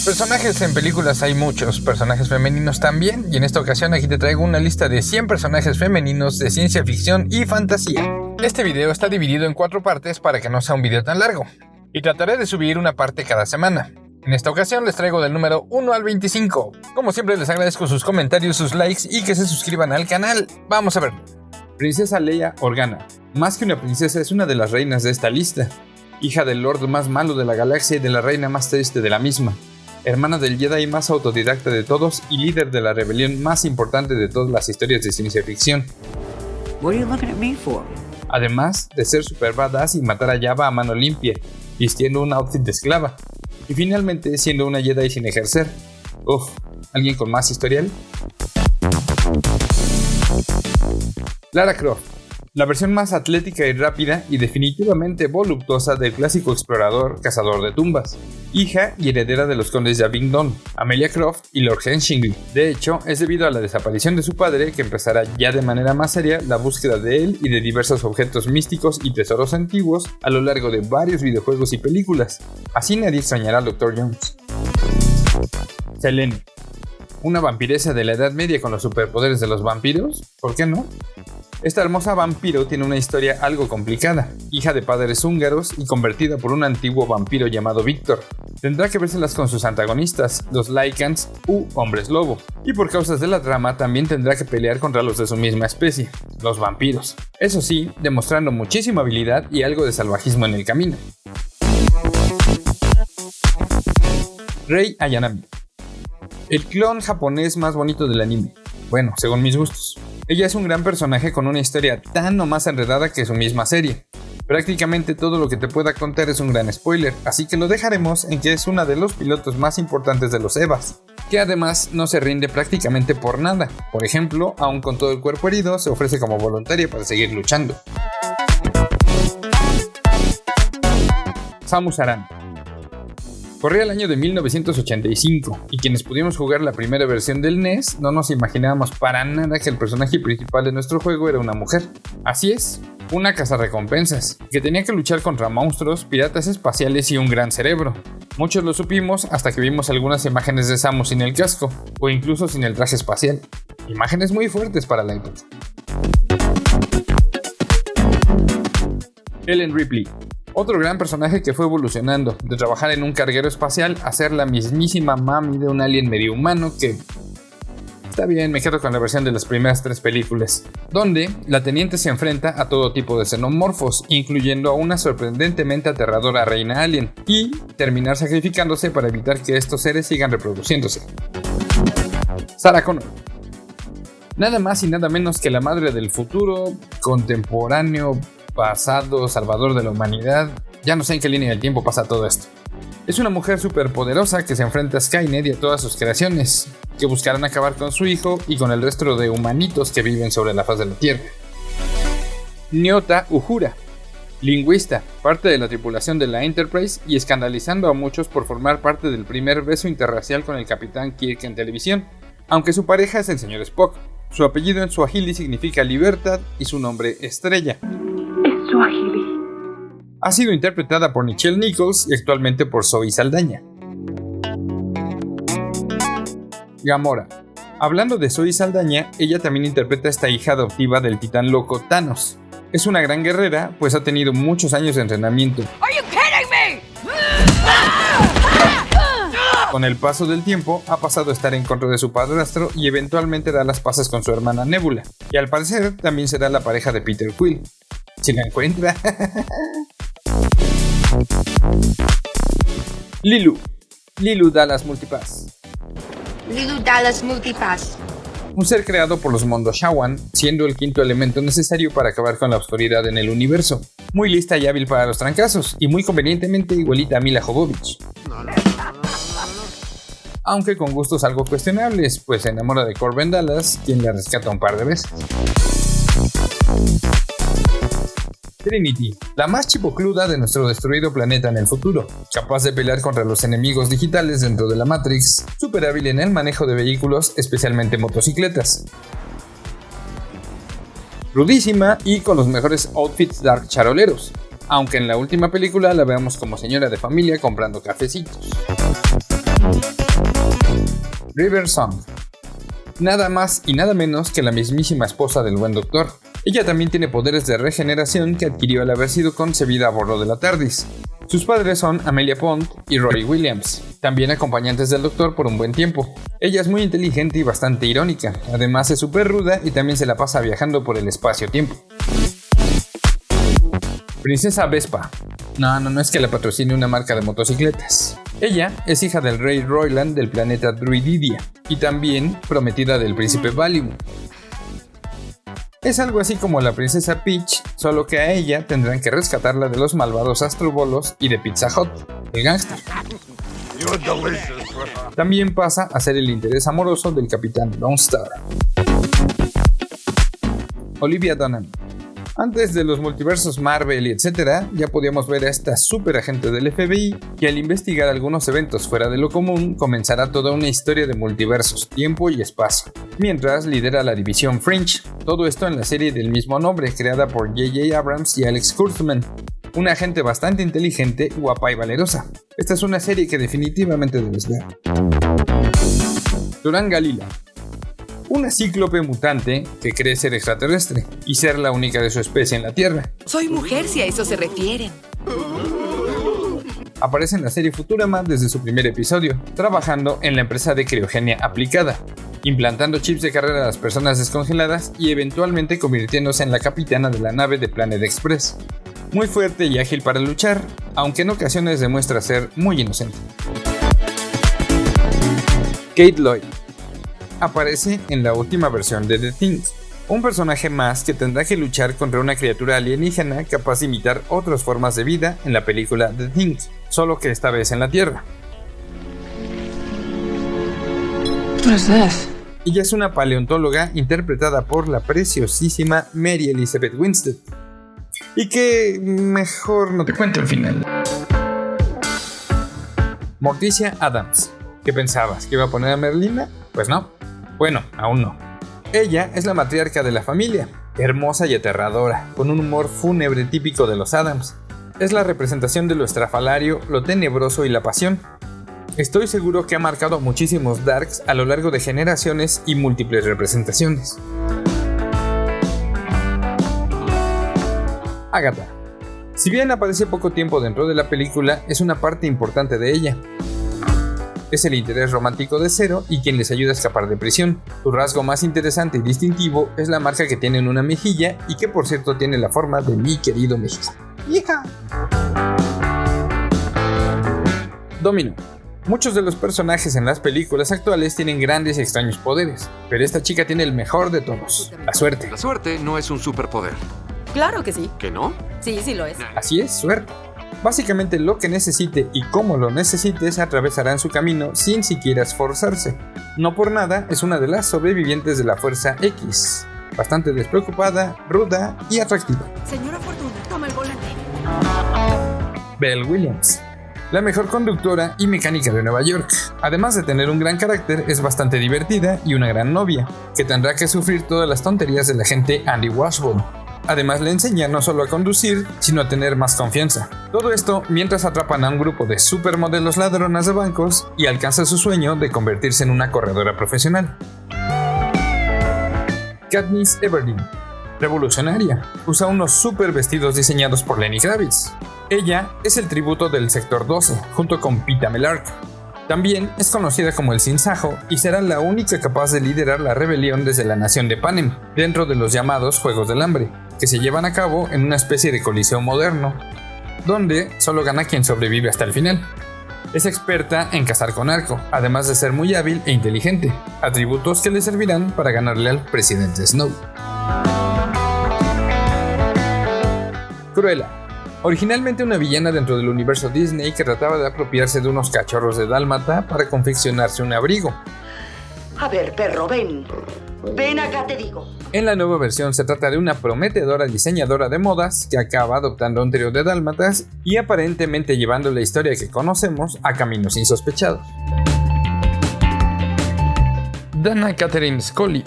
Personajes en películas hay muchos, personajes femeninos también, y en esta ocasión aquí te traigo una lista de 100 personajes femeninos de ciencia ficción y fantasía. Este video está dividido en 4 partes para que no sea un video tan largo, y trataré de subir una parte cada semana. En esta ocasión les traigo del número 1 al 25. Como siempre les agradezco sus comentarios, sus likes y que se suscriban al canal. Vamos a verlo. Princesa Leia Organa. Más que una princesa, es una de las reinas de esta lista. Hija del Lord más malo de la galaxia y de la reina más triste de la misma. Hermana del Jedi más autodidacta de todos y líder de la rebelión más importante de todas las historias de ciencia ficción. What are you looking at me for? Además de ser super badass y matar a Jabba a mano limpia, vistiendo un outfit de esclava. Y finalmente siendo una Jedi sin ejercer. ¿Alguien con más historial? Lara Croft. La versión más atlética y rápida y definitivamente voluptuosa del clásico explorador cazador de tumbas. Hija y heredera de los condes de Abingdon, Amelia Croft y Lord Henshingley. De hecho, es debido a la desaparición de su padre que empezará ya de manera más seria la búsqueda de él y de diversos objetos místicos y tesoros antiguos a lo largo de varios videojuegos y películas. Así nadie extrañará al Dr. Jones. Selene. Una vampiresa de la Edad Media con los superpoderes de los vampiros, ¿por qué no? Esta hermosa vampiro tiene una historia algo complicada, hija de padres húngaros y convertida por un antiguo vampiro llamado Víctor. Tendrá que vérselas con sus antagonistas, los Lycans u hombres lobo, y por causas de la trama también tendrá que pelear contra los de su misma especie, los vampiros. Eso sí, demostrando muchísima habilidad y algo de salvajismo en el camino. Rei Ayanami. El clon japonés más bonito del anime. Bueno, según mis gustos. Ella es un gran personaje con una historia tan o más enredada que su misma serie. Prácticamente todo lo que te pueda contar es un gran spoiler, así que lo dejaremos en que es una de los pilotos más importantes de los EVAs, que además no se rinde prácticamente por nada. Por ejemplo, aún con todo el cuerpo herido, se ofrece como voluntaria para seguir luchando. Samus Aran. Corría el año de 1985 y quienes pudimos jugar la primera versión del NES no nos imaginábamos para nada que el personaje principal de nuestro juego era una mujer. Así es, una cazarrecompensas, que tenía que luchar contra monstruos, piratas espaciales y un gran cerebro. Muchos lo supimos hasta que vimos algunas imágenes de Samus sin el casco, o incluso sin el traje espacial. Imágenes muy fuertes para la época. Ellen Ripley. Otro gran personaje que fue evolucionando, de trabajar en un carguero espacial a ser la mismísima mami de un alien medio humano que... Está bien, me quedo con la versión de las primeras 3 películas, donde la teniente se enfrenta a todo tipo de xenomorfos, incluyendo a una sorprendentemente aterradora reina alien, y terminar sacrificándose para evitar que estos seres sigan reproduciéndose. Sarah Connor. Nada más y nada menos que la madre del futuro, contemporáneo, pasado, salvador de la humanidad. Ya no sé en qué línea del tiempo pasa todo esto. Es una mujer superpoderosa que se enfrenta a Skynet y a todas sus creaciones, que buscarán acabar con su hijo y con el resto de humanitos que viven sobre la faz de la Tierra. Nyota Uhura. Lingüista, parte de la tripulación de la Enterprise y escandalizando a muchos por formar parte del primer beso interracial con el Capitán Kirk en televisión, aunque su pareja es el señor Spock. Su apellido en suajili significa libertad y su nombre Estrella. Ha sido interpretada por Nichelle Nichols y actualmente por Zoe Saldaña. Gamora. Hablando de Zoe Saldaña, ella también interpreta a esta hija adoptiva del titán loco Thanos. Es una gran guerrera, pues ha tenido muchos años de entrenamiento. Are you kidding me? Con el paso del tiempo, ha pasado a estar en contra de su padrastro y eventualmente da las paces con su hermana Nebula, y al parecer también será la pareja de Peter Quill. Si la encuentra. Lilu Dallas Multipass. Lilu Dallas Multipass. Un ser creado por los Mondoshawan, siendo el quinto elemento necesario para acabar con la oscuridad en el universo. Muy lista y hábil para los trancazos, y muy convenientemente igualita a Mila Jovovich. Aunque con gustos algo cuestionables, pues se enamora de Corbin Dallas, quien la rescata un par de veces. Trinity, la más chipocluda de nuestro destruido planeta en el futuro, capaz de pelear contra los enemigos digitales dentro de la Matrix, súper hábil en el manejo de vehículos, especialmente motocicletas. Rudísima y con los mejores outfits dark charoleros, aunque en la última película la veamos como señora de familia comprando cafecitos. River Song. Nada más y nada menos que la mismísima esposa del buen doctor. Ella también tiene poderes de regeneración que adquirió al haber sido concebida a bordo de la TARDIS. Sus padres son Amelia Pond y Rory Williams, también acompañantes del doctor por un buen tiempo. Ella es muy inteligente y bastante irónica, además es súper ruda y también se la pasa viajando por el espacio-tiempo. Princesa Vespa. No es que la patrocine una marca de motocicletas. Ella es hija del rey Royland del planeta Druididia y también prometida del príncipe Valium. Es algo así como la princesa Peach, solo que a ella tendrán que rescatarla de los malvados astrobolos y de Pizza Hut, el gángster. También pasa a ser el interés amoroso del capitán Lone Star. Olivia Dunham. Antes de los multiversos Marvel y etc., ya podíamos ver a esta super agente del FBI que al investigar algunos eventos fuera de lo común comenzará toda una historia de multiversos, tiempo y espacio, mientras lidera la división Fringe, todo esto en la serie del mismo nombre creada por J.J. Abrams y Alex Kurtzman, una agente bastante inteligente, guapa y valerosa. Esta es una serie que definitivamente debes ver. Turan Galila. Una cíclope mutante que cree ser extraterrestre y ser la única de su especie en la Tierra. Soy mujer si a eso se refieren. Aparece en la serie Futurama desde su primer episodio, trabajando en la empresa de criogenia aplicada, implantando chips de carrera a las personas descongeladas y eventualmente convirtiéndose en la capitana de la nave de Planet Express. Muy fuerte y ágil para luchar, aunque en ocasiones demuestra ser muy inocente. Kate Lloyd. Aparece en la última versión de The Thing, un personaje más que tendrá que luchar contra una criatura alienígena capaz de imitar otras formas de vida en la película The Thing, solo que esta vez en la Tierra. What is this? Ella es una paleontóloga interpretada por la preciosísima Mary Elizabeth Winstead. Y que mejor no te cuento el final. Morticia Adams. ¿Qué pensabas? ¿Que iba a poner a Merlina? Pues no. Bueno, aún no. Ella es la matriarca de la familia, hermosa y aterradora, con un humor fúnebre típico de los Addams. Es la representación de lo estrafalario, lo tenebroso y la pasión. Estoy seguro que ha marcado muchísimos Darks a lo largo de generaciones y múltiples representaciones. Agatha. Si bien aparece poco tiempo dentro de la película, es una parte importante de ella. Es el interés romántico de Zero y quien les ayuda a escapar de prisión. Su rasgo más interesante y distintivo es la marca que tiene en una mejilla y que por cierto tiene la forma de mi querido México. ¡Hija! Domino. Muchos de los personajes en las películas actuales tienen grandes y extraños poderes, pero esta chica tiene el mejor de todos, la suerte. La suerte no es un superpoder. Claro que sí. ¿Que no? Sí, sí lo es. Así es, suerte. Básicamente lo que necesite y cómo lo necesites atravesarán su camino sin siquiera esforzarse. No por nada es una de las sobrevivientes de la Fuerza X, bastante despreocupada, ruda y atractiva. Señora Fortuna, toma el volante. Belle Williams. La mejor conductora y mecánica de Nueva York. Además de tener un gran carácter, es bastante divertida y una gran novia, que tendrá que sufrir todas las tonterías del agente Andy Washburn. Además le enseña no solo a conducir, sino a tener más confianza. Todo esto mientras atrapan a un grupo de supermodelos ladronas de bancos y alcanza su sueño de convertirse en una corredora profesional. Katniss Everdeen. Revolucionaria. Usa unos super vestidos diseñados por Lenny Kravitz. Ella es el tributo del Sector 12, junto con Pita Mellark. También es conocida como el Sinsajo y será la única capaz de liderar la rebelión desde la nación de Panem, dentro de los llamados Juegos del Hambre, que se llevan a cabo en una especie de coliseo moderno, donde solo gana quien sobrevive hasta el final. Es experta en cazar con arco, además de ser muy hábil e inteligente, atributos que le servirán para ganarle al presidente Snow. Cruella. Originalmente una villana dentro del universo Disney que trataba de apropiarse de unos cachorros de dálmata para confeccionarse un abrigo. A ver, perro, ven. Ven acá, te digo. En la nueva versión se trata de una prometedora diseñadora de modas que acaba adoptando un trío de dálmatas y aparentemente llevando la historia que conocemos a caminos insospechados. Dana Catherine Scully.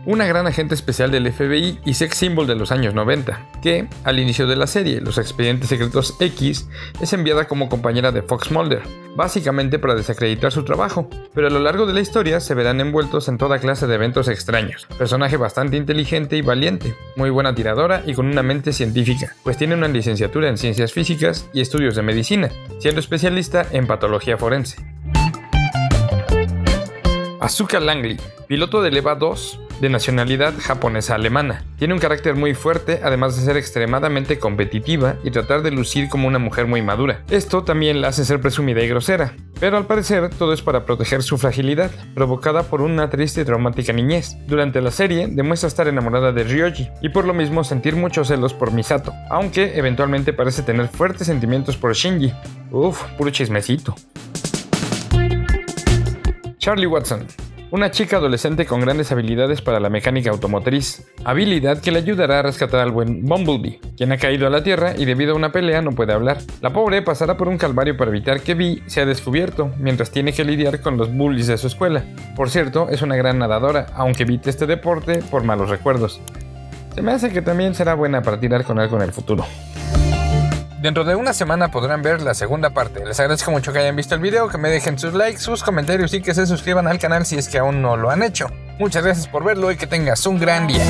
una gran agente especial del FBI y sex symbol de los años 90, que, al inicio de la serie, Los Expedientes Secretos X, es enviada como compañera de Fox Mulder, básicamente para desacreditar su trabajo, pero a lo largo de la historia se verán envueltos en toda clase de eventos extraños. Personaje bastante inteligente y valiente, muy buena tiradora y con una mente científica, pues tiene una licenciatura en ciencias físicas y estudios de medicina, siendo especialista en patología forense. Asuka Langley, piloto del EVA 2, de nacionalidad japonesa-alemana. Tiene un carácter muy fuerte, además de ser extremadamente competitiva y tratar de lucir como una mujer muy madura. Esto también la hace ser presumida y grosera, pero al parecer todo es para proteger su fragilidad, provocada por una triste y traumática niñez. Durante la serie demuestra estar enamorada de Ryoji y por lo mismo sentir muchos celos por Misato, aunque eventualmente parece tener fuertes sentimientos por Shinji. Puro chismecito. Charlie Watson, una chica adolescente con grandes habilidades para la mecánica automotriz, habilidad que le ayudará a rescatar al buen Bumblebee, quien ha caído a la Tierra y debido a una pelea no puede hablar. La pobre pasará por un calvario para evitar que Vi sea descubierto, mientras tiene que lidiar con los bullies de su escuela. Por cierto, es una gran nadadora, aunque evite este deporte por malos recuerdos. Se me hace que también será buena para tirar con algo en el futuro. Dentro de una semana podrán ver la segunda parte. Les agradezco mucho que hayan visto el video, que me dejen sus likes, sus comentarios y que se suscriban al canal si es que aún no lo han hecho. Muchas gracias por verlo y que tengas un gran día.